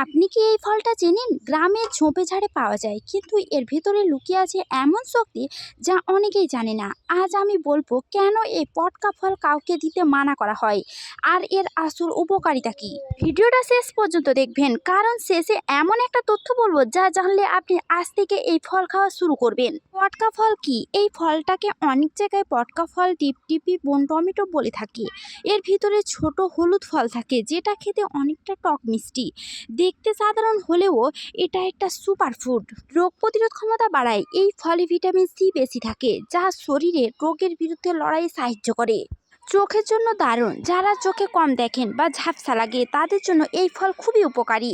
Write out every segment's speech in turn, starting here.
আপনি কি এই ফলটা চেনেন? গ্রামের ঝোপে ঝাড়ে পাওয়া যায়, কিন্তু এর ভেতরে লুকিয়ে আছে এমন শক্তি যা অনেকেই জানে না। আজ আমি বলবো কেন এই পটকা ফল কাউকে দিতে মানা করা হয় আর এর আসল উপকারিতা কি। ভিডিওটা শেষ পর্যন্ত দেখবেন, কারণ শেষে এমন একটা তথ্য বলবো যা জানলে আপনি আজ থেকে এই ফল খাওয়া শুরু করবেন। পটকা ফল কি? এই ফলটাকে অনেক জায়গায় পটকা ফল, টিপটিপি, বন টমেটো বলে থাকে। এর ভিতরে ছোট হলুদ ফল থাকে যেটা খেতে অনেকটা টক মিষ্টি। দেখতে সাধারণ হলেও এটা একটা সুপারফুড। রোগ প্রতিরোধ ক্ষমতা বাড়ায়। এই ফলে ভিটামিন সি বেশি থাকে যা শরীরে রোগের বিরুদ্ধে লড়াইয়ে সাহায্য করে। চোখের জন্য দারুণ। যারা চোখে কম দেখেন বা ঝাপসা লাগে তাদের জন্য এই ফল খুবই উপকারী।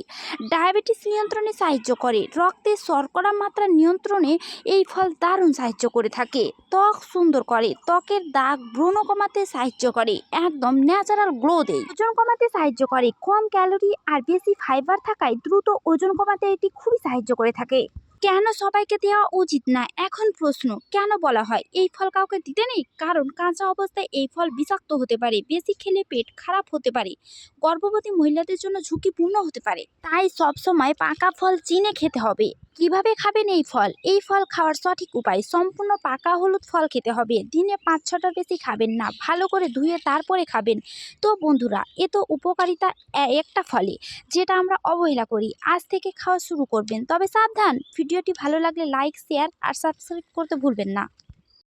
ডায়াবেটিস নিয়ন্ত্রণে সাহায্য করে। রক্তে শর্করা মাত্রা নিয়ন্ত্রণে এই ফল দারুণ সাহায্য করে থাকে। ত্বক সুন্দর করে। ত্বকের দাগ, ব্রণ কমাতে সাহায্য করে। একদম ন্যাচারাল গ্লো দেয়। ওজন কমাতে সাহায্য করে। কম ক্যালোরি আর বেশি ফাইবার থাকায় দ্রুত ওজন কমাতে এটি খুবই সাহায্য করে থাকে। কেন সবাইকে দেওয়া উচিত না? এখন প্রশ্ন, কেন বলা হয় এই ফল কাউকে দিতে নেই? কারণ কাঁচা অবস্থায় এই ফল বিষাক্ত হতে পারে, বেশি খেলে পেট খারাপ হতে পারে, গর্ভবতী মহিলাদের জন্য ঝুঁকিপূর্ণ হতে পারে। তাই সবসময় পাকা ফল চিনে খেতে হবে। কিভাবে খাবেন এই ফল? এই ফল খাওয়ার সঠিক উপায়: সম্পূর্ণ পাকা হলুদ ফল খেতে হবে। দিনে 5-6টার বেশি খাবেন না। ভালো করে ধুয়ে তারপরে খাবেন। তো বন্ধুরা, এ তো উপকারিতা একটা ফলে, যেটা আমরা অবহেলা করি। আজ থেকে খাওয়া শুরু করবেন। তবে সাবধান, ভিডিওটি ভালো লাগলে লাইক, শেয়ার আর সাবস্ক্রাইব করতে ভুলবেন না।